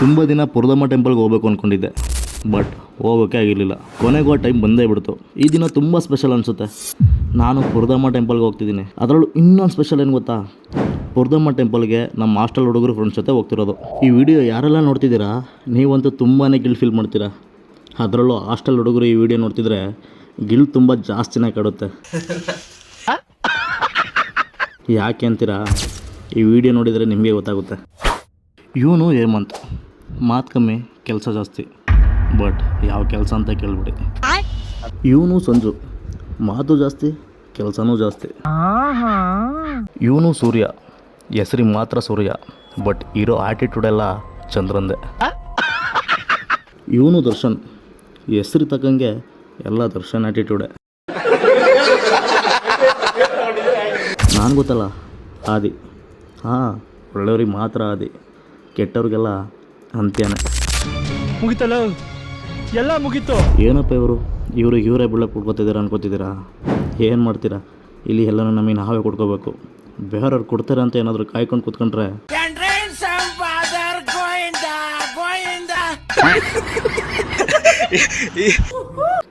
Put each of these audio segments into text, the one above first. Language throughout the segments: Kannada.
ತುಂಬ ದಿನ ಪುರದಮ್ಮ ಟೆಂಪಲ್ಗೆ ಹೋಗ್ಬೇಕು ಅಂದ್ಕೊಂಡಿದ್ದೆ, ಬಟ್ ಹೋಗೋಕ್ಕೆ ಆಗಿರಲಿಲ್ಲ. ಕೊನೆಗೂ ಟೈಮ್ ಬಂದೇ ಬಿಡ್ತು. ಈ ದಿನ ತುಂಬ ಸ್ಪೆಷಲ್ ಅನಿಸುತ್ತೆ. ನಾನು ಪುರದಮ್ಮ ಟೆಂಪಲ್ಗೆ ಹೋಗ್ತಿದ್ದೀನಿ. ಅದರಲ್ಲೂ ಇನ್ನೊಂದು ಸ್ಪೆಷಲ್ ಏನು ಗೊತ್ತಾ, ಪುರದಮ್ಮ ಟೆಂಪಲ್ಗೆ ನಮ್ಮ ಹಾಸ್ಟೆಲ್ ಹುಡುಗರು ಫ್ರೆಂಡ್ಸ್ ಜೊತೆ ಹೋಗ್ತಿರೋದು. ಈ ವಿಡಿಯೋ ಯಾರೆಲ್ಲ ನೋಡ್ತಿದ್ದೀರಾ ನೀವಂತೂ ತುಂಬಾ ಗಿಲ್ಟ್ ಫೀಲ್ ಮಾಡ್ತೀರಾ. ಅದರಲ್ಲೂ ಹಾಸ್ಟೆಲ್ ಹುಡುಗರು ಈ ವಿಡಿಯೋ ನೋಡ್ತಿದ್ರೆ ಗಿಲ್ಟ್ ತುಂಬ ಜಾಸ್ತಿನೇ ಕಾಡುತ್ತೆ. ಯಾಕೆ ಅಂತೀರಾ, ಈ ವಿಡಿಯೋ ನೋಡಿದರೆ ನಿಮಗೆ ಗೊತ್ತಾಗುತ್ತೆ. ಇವನು ಹೇಮಂತ್, ಮಾತು ಕಮ್ಮಿ ಕೆಲಸ ಜಾಸ್ತಿ, ಬಟ್ ಯಾವ ಕೆಲಸ ಅಂತ ಕೇಳ್ಬಿಡಿ. ಇವನು ಸಂಜು, ಮಾತು ಜಾಸ್ತಿ ಕೆಲಸನೂ ಜಾಸ್ತಿ. ಇವನು ಸೂರ್ಯ, ಹೆಸರಿಗೆ ಮಾತ್ರ ಸೂರ್ಯ, ಬಟ್ ಇರೋ ಆ್ಯಟಿಟ್ಯೂಡ್ ಎಲ್ಲ ಚಂದ್ರಂದೆ. ಇವನು ದರ್ಶನ್, ಹೆಸರು ತಕ್ಕಂಗೆ ಎಲ್ಲ ದರ್ಶನ್ ಆ್ಯಟಿಟ್ಯೂಡೆ. ನಾನು ಗೊತ್ತಲ್ಲ ಆದಿ, ಒಳ್ಳೆಯವ್ರಿಗೆ ಮಾತ್ರ ಆದಿ, ಕೆಟ್ಟವ್ರಿಗೆಲ್ಲ ಅಂತ್ಯನೇ. ಮುಗಿತಲ್ಲ, ಎಲ್ಲ ಮುಗೀತು. ಏನಪ್ಪ ಇವರೇ ಬುಳ್ಳಕ್ಕೆ ಕೊಡ್ಕೋತಿದ್ದೀರಾ ಅನ್ಕೋತಿದ್ದೀರಾ? ಏನು ಮಾಡ್ತೀರಾ, ಇಲ್ಲಿ ಎಲ್ಲನೂ ನಮಗೆ ನಾವೇ ಕೊಡ್ಕೋಬೇಕು. ಬೇರೆಯವ್ರು ಕೊಡ್ತಾರೆ ಅಂತ ಏನಾದರೂ ಕಾಯ್ಕೊಂಡು ಕೂತ್ಕೊಂಡ್ರೆ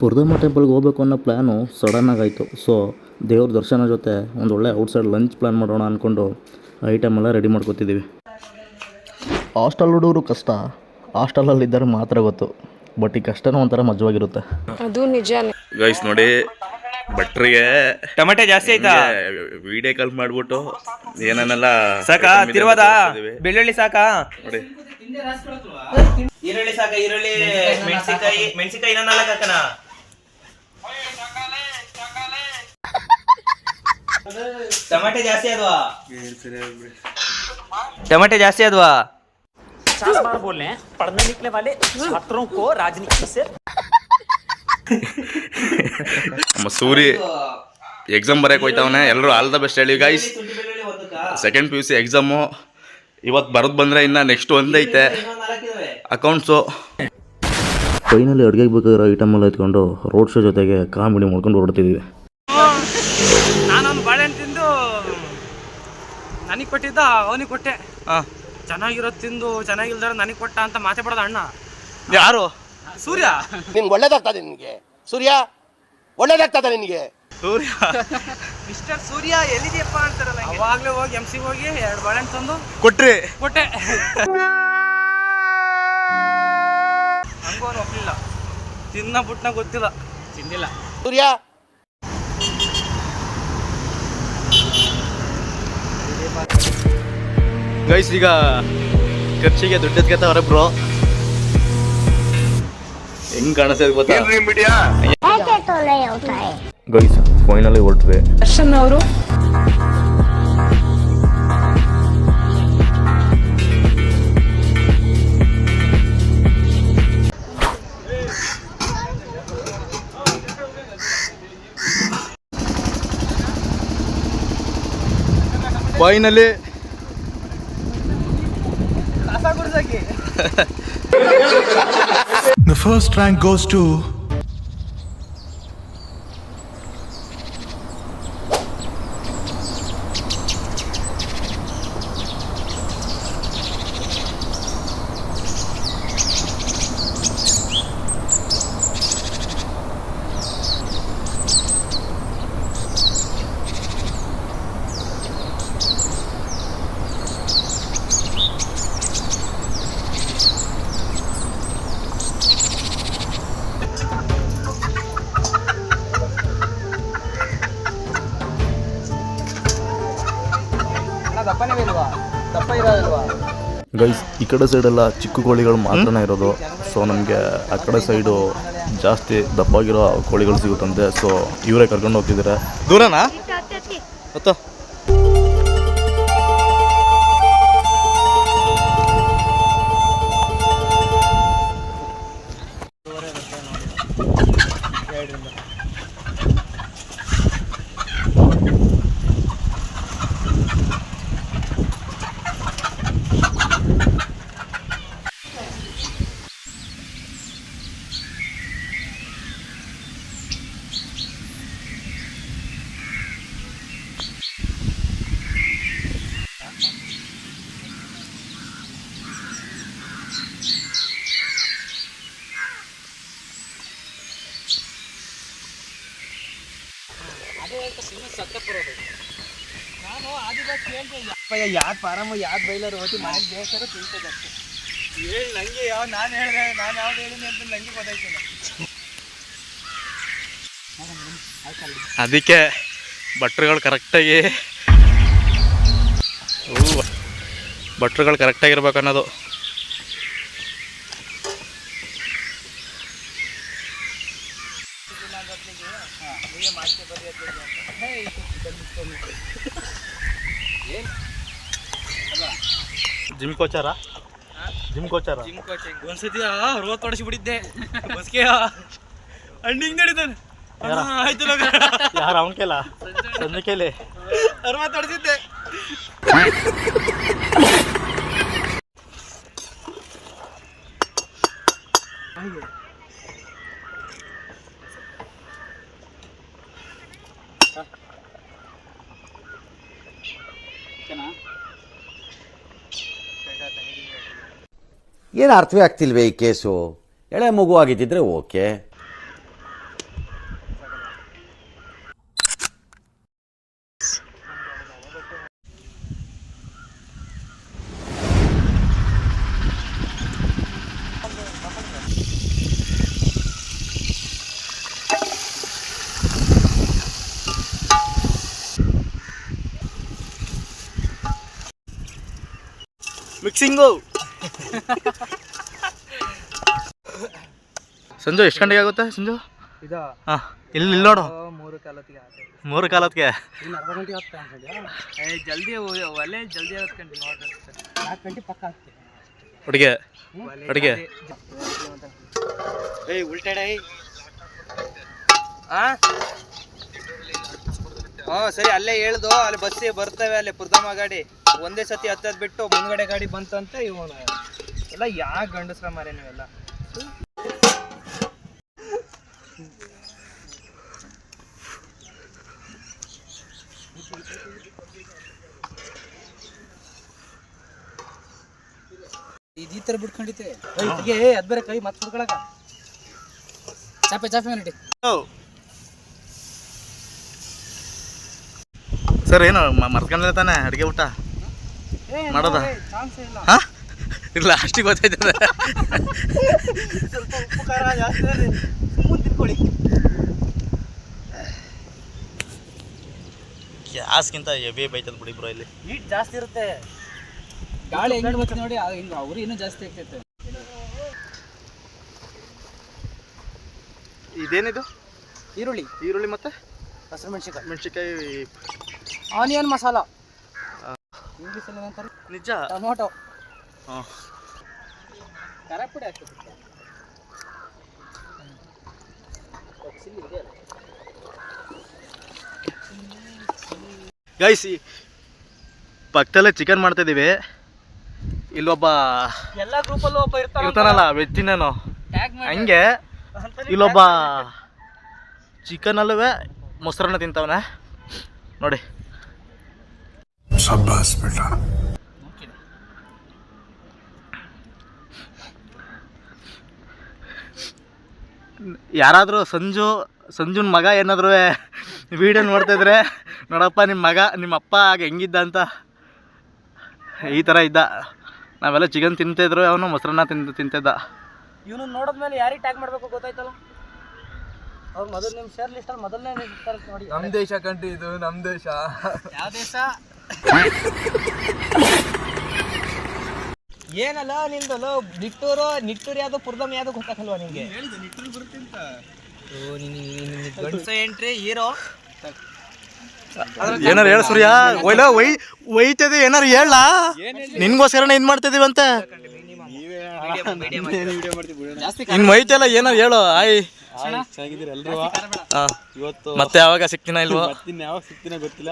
ಪುರದಮ್ಮ ಟೆಂಪಲ್ಗೆ ಹೋಗ್ಬೇಕು ಅನ್ನೋ ಪ್ಲ್ಯಾನು ಸಡನ್ನಾಗಿ ಆಯಿತು. ಸೊ ದೇವ್ರ ದರ್ಶನ ಜೊತೆ ಒಂದು ಒಳ್ಳೆ ಔಟ್ಸೈಡ್ ಲಂಚ್ ಪ್ಲ್ಯಾನ್ ಮಾಡೋಣ ಅಂದ್ಕೊಂಡು ಐಟಮೆಲ್ಲ ರೆಡಿ ಮಾಡ್ಕೊತಿದ್ದೀವಿ. ಹಾಸ್ಟೆಲ್ ಹುಡುಗರು ಕಷ್ಟ ಹಾಸ್ಟೆಲಲ್ಲಿದ್ದರೆ ಮಾತ್ರ ಗೊತ್ತು, ಬಟ್ ಈ ಕಷ್ಟನೂ ಒಂಥರ ಮಜವಾಗಿರುತ್ತೆ. ಅದು ನಿಜಾನೇ ಗೈಸ್. ನೋಡಿ ಭಟ್ರಿಗೆ ಟೊಮೆಟೊ ಜಾಸ್ತಿ ಆಯ್ತಾ? ವಿಡಿಯೋ ಕಾಲ್ ಮಾಡ್ಬಿಟ್ಟು ಏನೇನೆಲ್ಲ ಸಾಕಾ? ತಿರುವಾದ ಬೆಳ್ಳುಳ್ಳಿ ಸಾಕಾ? ನೋಡಿ ಈರುಳ್ಳಿ ಸಾಕ, ಈರುಳ್ಳಿ, ಮೆಣಸಿಕಾಯಿ ನಾಲ್ಕು ಹಾಕನ. ಟೊಮೆಟೊ ಜಾಸ್ತಿ ಅದ್ವಾ? टमाटे जास्ती अदवा 50 बार बोल रहे हैं, पढ़ने निकले वाले छात्रों को राजनीति से ನಮ್ಮ ಸೂರಿ ಎಕ್ಸಾಮ್ ಬರೆಯಕ್ಕೆ ಹೋಯ್ತವನೆ. ಎಲ್ಲರೂ ಆಲ್ ದ ಬೆಸ್ಟ್ ಹೇಳಿ ಗೈಸ್. ಸೆಕೆಂಡ್ PUC ಎಕ್ಸಾಮು ಇವತ್ತು ಬರೋದು ಬಂದರೆ ಇನ್ನು ನೆಕ್ಸ್ಟ್ ಒಂದೈತೆ ಅಕೌಂಟ್ಸು. ಫೈನಲಿ ಅಡುಗೆಗೆ ಬೇಕಾಗಿರೋ ಐಟಮೆಲ್ಲ ಎತ್ಕೊಂಡು ರೋಡ್ ಶೋ ಜೊತೆಗೆ ಕಾಮಿಡಿ ಮಾಡ್ಕೊಂಡು ಹೊರಡ್ತಿದ್ದೀವಿ. ನಾನೊಂದು ಬಾಳೆಹಣ್ಣು ತಿಂದು ನನಗೆ ಕೊಟ್ಟಿದ್ದ ಅವನಿಗೆ ಕೊಟ್ಟೆ. ಚೆನ್ನಾಗಿರೋದು ತಿಂದು ಚೆನ್ನಾಗಿಲ್ದಾರ ನನಗೆ ಕೊಟ್ಟ ಅಂತ ಮಾತೆ ಪಡೋದ ಅಣ್ಣ. ಯಾರು? ಸೂರ್ಯ. ನಿನ್ಗೆ ಒಳ್ಳೇದಾಗ್ತದೆ, ನಿನಗೆ ಸೂರ್ಯ ಒಳ್ಳೇದಾಗ್ತದೆ ನಿನಗೆ. ಸೂರ್ಯ ಮಿಸ್ಟರ್ ಸೂರ್ಯ ಎಲ್ಲಿದೆಯಪ್ಪ ಅಂತಾರಲ್ಲ, ಅವಾಗಲೇ ಹೋಗಿ MC ಹೋಗಿ 2 ಬಾಳೆಹಣ್ಣು ತಂದು ಕೊಟ್ರೆ ಕೊಟ್ಟೆ. ಹಂಗೋನು ಒಪ್ಪಲಿಲ್ಲ, ತಿನ್ನ ಬಿಟ್ನ ಗೊತ್ತಿಲ್ಲ, ತಿಂದಿಲ್ಲ. ಸೂರ್ಯ ಗೈಸ್, ಈಗ ಖರ್ಚಿಗೆ ದುಡ್ಡು ಎತ್ಕೊತಾವ್ರೆ ಬ್ರೋ. ಹೆಂಗ್ ಕಾಣಿಸ್ತದೆ ಗೊತ್ತಾ ಗೈಸ್? ಫೈನಲಿ ಹೊರಟ್ವಿ. ದರ್ಶನ್ ಅವರು finally The first rank goes to guys, ಈ ಕಡೆ ಸೈಡೆಲ್ಲ ಚಿಕ್ಕ ಕೋಳಿಗಳು ಮಾತ್ರನೇ ಇರೋದು. ಸೊ ನಮಗೆ ಆ ಕಡೆ ಸೈಡು ಜಾಸ್ತಿ ದಪ್ಪಾಗಿರೋ ಕೋಳಿಗಳು ಸಿಗುತ್ತಂತೆ. ಸೊ ಇವರೇ ಕರ್ಕೊಂಡು ಹೋಗ್ತಿದ್ದಾರೆ. ದೂರನಾ ಗೊತ್ತು? ನಾನು ಆದಿವಾಸಿ ಕೇಳ್ದೆ ಯಾರು ಪಾರಮ್ಮ ಯಾರು ಬೈಲರು ಹೋಗಿ ಮನೆಗೆ ಬೇಸಾರ ತಿಳ್ತದೆ ಹೇಳಿ ನಂಗೆ ನಾನು ಹೇಳಿದೆ ನಾನು ಯಾವ್ದು ಹೇಳಿನಿ ಅಂತ ನಂಗೆ ಗೊತ್ತಾಯ್ತಲ್ಲ. ಅದಕ್ಕೆ ಭಟ್ರುಗಳು ಕರೆಕ್ಟಾಗಿ ಕರೆಕ್ಟಾಗಿರ್ಬೇಕು ಅನ್ನೋದು. ಜಿಮ್ ಕೋಚರ ಜಿಮ್ ಕೋಚಿಂಗ್ ಒಂದ್ಸತಿ ರೋತ್ ಹೊಡಿಸಿ ಬಿಟ್ಟಿದ್ದೆ ಬಸ್ಗೆ ಹಣ್ಣಿಂಗ್ ನಡೀತಾನೆ ಆಯ್ತು ಯಾರು ಅವನ ಕೇಳ ಸಂಜೆ ಕೇಳಿ ಅರ್ವತ್ತು ಹೊಡಿಸಿದ್ದೆ. ಏನು ಅರ್ಥವೇ ಆಗ್ತಿಲ್ವೇ ಈ ಕೇಸು? ಎಳೆ ಮಗು ಆಗಿದ್ದಿದ್ರೆ ಓಕೆ. ಮಿಕ್ಸಿಂಗು ಸಂಜು ಎಷ್ಟು ಗಂಟೆಗೆ ಆಗುತ್ತೆ ಸಂಜು? ಇದಾ ಹಾಂ ಇಲ್ಲಿ ನೋಡು 3 ಕಾಲತ್ಗೆ ಇನ್ನು ಅರ್ಧ ಗಂಟೆ ಆಗ್ತಾ ಜಲ್ದಿ ಒಲೆ ಜಲ್ದಿ ಹೊತ್ಕೊಂಡು ನೋಡ್ರಿ 4 ಗಂಟೆ ಪಕ್ಕ ಆಗ್ತದೆ ಅಡುಗೆ ಏಯ್ ಉಲ್ಟಾಡ ಸರಿ ಅಲ್ಲೇ ಹೇಳ್ದು ಅಲ್ಲಿ ಬಸ್ಸಿ ಬರ್ತವೆ ಅಲ್ಲಿ ಪುರ್ದಮ್ಮ ಗಾಡಿ ಒಂದೇ ಸತಿ ಹತ್ತದ್ ಬಿಟ್ಟು ಮುಂದ್ಗಡೆ ಗಾಡಿ ಬಂತಂತ ಇವನು ಎಲ್ಲ ಯಾ ಗಂಡಸ್ರ ಮಾರೇ ನೀವೆಲ್ಲ. ಈ ತರ ಬಿಟ್ಕೊಂಡಿತ್ತೆ ಅದ್ ಬೇರೆ ಕೈ ಮತ್ತೆ ಬಿಡ್ಕೊಳಕ ಚಾಪೆ ಮಾಡಿ ಸರ್ ಏನು ಮರ್ಕೊಂಡ್ರೆ ತಾನೆ ಅಡುಗೆ ಊಟ ಮಾಡೋದ? ಹಾಂ ಇಲ್ಲ ಅಷ್ಟಿಗೆ ಗೊತ್ತಾಯ್ತದೆ. ಸ್ವಲ್ಪ ಉಪ್ಪು ಖಾರ ಜಾಸ್ತಿ ತಿನ್ಕೊಳ್ಳಿ. ಗ್ಯಾಸ್ಗಿಂತ ಹೆವಿ ಬೈತದ ಬಿಡಿ ಬ್ರೋ ಇಲ್ಲಿ. ಹೀಟ್ ಜಾಸ್ತಿ ಇರುತ್ತೆ, ಗಾಳಿ ಹೆಂಗ್ ಬರ್ತದೆ ನೋಡಿ, ಹಿಂಗೆ ಅವ್ರು ಇನ್ನೂ ಜಾಸ್ತಿ ಆಗ್ತೈತೆ. ಇದೇನಿದು? ಈರುಳ್ಳಿ ಮತ್ತೆ ಹಸಿರು ಮೆಣಸಿನ್ಕಾಯಿ ಆನಿಯನ್ ಮಸಾಲ ಇಂಗ್ಲೀಷಲ್ಲಿ ಏನಂತಾರೆ? ನಿಜ ಟೊಮೊಟೊ ಹಾಂ ಖಾರ ಪುಡಿ ಹಾಕ್ಬೇಕು. ಗೈಸ್ ಪಕ್ಕದಲ್ಲೇ ಚಿಕನ್ ಮಾಡ್ತಾಯಿದ್ದೀವಿ. ಇಲ್ಲೊಬ್ಬ ಎಲ್ಲ ಗ್ರೂಪಲ್ಲೂ ಒಬ್ಬ ಇರ್ತಾನಲ್ಲ ವೆಜ್ ತಿನ್ನೋನು ಹಂಗೆ ಇಲ್ಲೊಬ್ಬ ಚಿಕನಲ್ಲೂ ಮೊಸರನ್ನ ತಿಂತವನೆ ನೋಡಿ. ಯಾರಾದರೂ ಸಂಜುನ ಮಗ ಏನಾದರೂ ವಿಡಿಯೋ ನೋಡ್ತಾಯಿದ್ರೆ ನೋಡಪ್ಪ ನಿಮ್ಮ ಅಪ್ಪ ಆಗ ಹೆಂಗಿದ್ದ ಅಂತ ಈ ಥರ ಇದ್ದ. ನಾವೆಲ್ಲ ಚಿಕನ್ ತಿಂತಿದ್ರು, ಅವನು ಮೊಸರನ್ನ ತಿಂತಿದ್ದ. ಇವನು ನೋಡಿದ್ಮೇಲೆ ಯಾರಿಗೆ ಟ್ಯಾಗ್ ಮಾಡಬೇಕು ಗೊತ್ತಾಯ್ತಲ್ಲ. ಅವ್ರು ಮೊದಲು ನಿಮ್ಮ ಶೇರ್ ಲಿಸ್ಟಲ್ಲಿ ಮೊದಲನೇ ನೋಡಿ. ನಮ್ಮ ದೇಶ ಕಂಟ್ರಿ ಇದು, ನಮ್ಮ ದೇಶ. ಯಾವ ದೇಶ? ಏನಲ್ಲ ನಿಂದಲ್ಲ ನಿಟ್ಟೂರು ಯಾವ್ದು ಪುರ್ದಮ್ ಯಾವ್ದು ಗೊತ್ತಾಗಲ್ವಾ ನಿಂಗೆ? ಗಂಡಸ ಎಂಟ್ರಿ ಹೀರೋ ಏನಾರು ಹೇಳ ಸೂರ್ಯ, ಒಯ್ತದೆ ಏನಾರು ಹೇಳ, ನಿನ್ಗೋಸ್ಕರನೇ ಇದು ಮಾಡ್ತಿದೀವಿ ಅಂತ. ಇನ್ ಒಯ್ತಲ್ಲ ಏನಾರು ಹೇಳು. ಇವತ್ತು ಮತ್ತೆ ಯಾವಾಗ ಸಿಗ್ತೀನ ಇಲ್ವೋ, ಯಾವಾಗ ಸಿಗ್ತೀನ ಗೊತ್ತಿಲ್ಲ.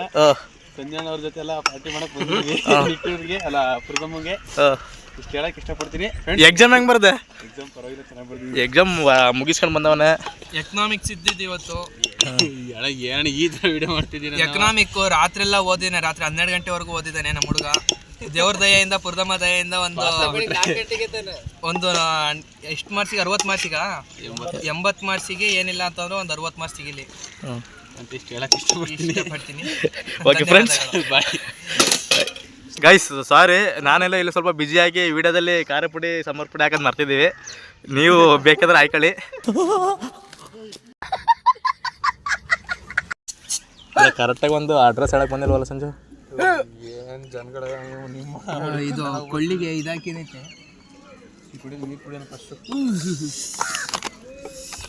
ಸಂಜಯ್ ಅವ್ರ ಜೊತೆ ಎಲ್ಲ ಪಾರ್ಟಿ ಮಾಡಕ್ ಬಂದಿದ್ದೀವಿ ನಿಟ್ಟೂರ್ಗೆ ಅಲ್ಲ ಪುರ್ದಮ್ಮಗೆ. ಇಷ್ಟು ಹೇಳಕ್ ಇಷ್ಟಪಡ್ತೀನಿ. ಎಕ್ಸಾಮ್ ಹೆಂಗ್ ಬರ್ದೆ? ಎಕ್ಸಾಮ್ ಪರವಾಗಿಲ್ಲ, ಚೆನ್ನಾಗಿ ಬರ್ದಿದ್ದೀನಿ. ಎಕ್ಸಾಮ್ ಮುಗಿಸ್ಕೊಂಡು ಬಂದವನೇ. ಎಕನಾಮಿಕ್ಸ್ ಇದ್ದಿದ್ದು ಇವತ್ತು. ಏನು ಈ ಥರ ವಿಡಿಯೋ ಮಾಡ್ತಿದ್ದೀನಿ. ಎಕನಾಮಿಕ್ ರಾತ್ರಿ ಎಲ್ಲ ಓದಿದ್ದಾನೆ, ರಾತ್ರಿ 12 ಗಂಟೆವರೆಗೂ ಓದಿದ್ದಾನೆ ನಮ್ಮ ಹುಡುಗ. ದೇವ್ರ ದಯೆಯಿಂದ ಪುರ್ದಮ್ಮ ದಯೆಯಿಂದ ಒಂದು ಎಷ್ಟು ಮಾರ್ಕ್ಸಿಗೆ? 60 ಮಾರ್ಕ್ಸಿಗ 80 ಮಾರ್ಕ್ಸಿಗೆ ಏನಿಲ್ಲ ಅಂತಂದ್ರೆ ಒಂದು 60 ಮಾರ್ಕ್ಸ್ ಸಿಗಿಲಿ. ಅಂತ ಇಷ್ಟು ಹೇಳಕ್ಕೆ ಇಷ್ಟಪಡ್ತೀನಿ. ಓಕೆ ಫ್ರೆಂಡ್ಸ್, ಗೈಸ್ ಸಾರಿ, ನಾನೆಲ್ಲ ಇಲ್ಲಿ ಸ್ವಲ್ಪ ಬ್ಯುಸಿಯಾಗಿ ವಿಡಿಯೋದಲ್ಲಿ ಖಾರ ಪುಡಿ ಸಾಂಬಾರು ಪುಡಿ ಹಾಕೋದು ಮರ್ತಿದ್ದೀವಿ. ನೀವು ಬೇಕಾದ್ರೆ ಹಾಕೊಳ್ಳಿ. ಕರೆಕ್ಟಾಗಿ ಒಂದು ಅಡ್ರೆಸ್ ಹೇಳಕ್ಕೆ ಬಂದಿಲ್ವಲ್ಲ ಸಂಜು? ಏನು ಜನಗಳ ಇದು ಕೊಳ್ಳಿಗೆ ಇದಾಕಿದೈತೆ. ನೀರು ಕುಡಿಯೋಣ ಫಸ್ಟು.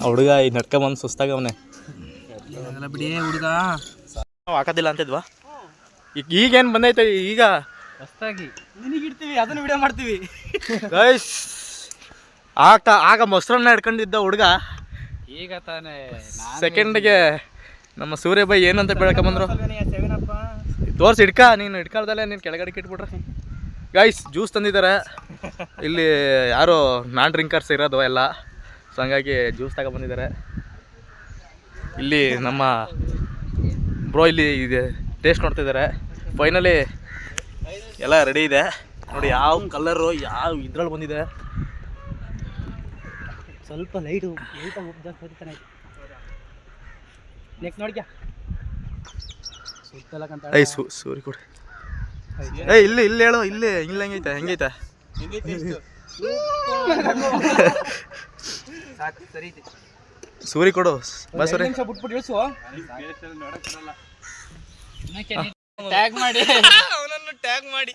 ಹುಡುಗ ಈ ನಡ್ಕೊಂಬಂದು ಸುಸ್ತಾಗವನೆ. ಬಿಡಿ ಹುಡುಗ ನಾವು ಹಾಕೋದಿಲ್ಲ ಅಂತಿದ್ವಾ? ಈಗೇನು ಬಂದೈತೆ ಈಗ ಹೊಸ್ತಾಗಿ ನಿನಗಿಡ್ತೀವಿ, ಅದನ್ನು ವಿಡಿಯೋ ಮಾಡ್ತೀವಿ. ಗೈಸ್ ಆಗ ಮೊಸರನ್ನ ಹಿಡ್ಕೊಂಡಿದ್ದ ಹುಡುಗ ಈಗ ತಾನೇ ಸೆಕೆಂಡ್ಗೆ ನಮ್ಮ ಸೂರ್ಯ ಬೈ ಏನಂತ ಬೆಳ್ಕೊಂಬಂದ್ರು. ತೋರ್ಸಿ ನೀನು ಹಿಡ್ಕೊಳ್ದಲ್ಲೇ ನೀನು ಕೆಳಗಡೆ ಇಟ್ಬಿಟ್ರೆ. ಗೈಸ್ ಜ್ಯೂಸ್ ತಂದಿದ್ದಾರೆ ಇಲ್ಲಿ, ಯಾರು ನಾನ್ ಡ್ರಿಂಕರ್ಸ್ ಇರೋದು ಎಲ್ಲ, ಸೊ ಹಂಗಾಗಿ ಜ್ಯೂಸ್ ತಗೊಬಂದಿದ್ದಾರೆ. ಇಲ್ಲಿ ನಮ್ಮ ಬ್ರೋ ಇಲ್ಲಿ ಇದೆ ಟೇಸ್ಟ್ ನೋಡ್ತಿದ್ದಾರೆ. ಫೈನಲಿ ಎಲ್ಲ ರೆಡಿ ಇದೆ ನೋಡಿ. ಯಾವ ಕಲರು ಯಾವ ಇದ್ರಲ್ಲಿ ಬಂದಿದೆ. ಸ್ವಲ್ಪ ಲೈಟು ಜಾಸ್ತಿ ನೆಕ್ಸ್ಟ್ ನೋಡ್ಕ್ಯಾ ಸುತ್ತಲಕ್ಕಂತ. ಐ ಸೂರಿ ಕೊಡಿ. ಇಲ್ಲಿ ಹೇಳು, ಇಲ್ಲಿ ಹೆಂಗೈತೆ ಹೆಂಗೈತೆ? ಸರಿ ಸೂರಿ ಕೊಡು ಬಾ ಸೂರಿ. ಬಿಟ್ಬಿಟ್ಟು ಇಳಿಸು. ಟ್ಯಾಗ್ ಮಾಡಿ, ಅವನನ್ನು ಟ್ಯಾಗ್ ಮಾಡಿ.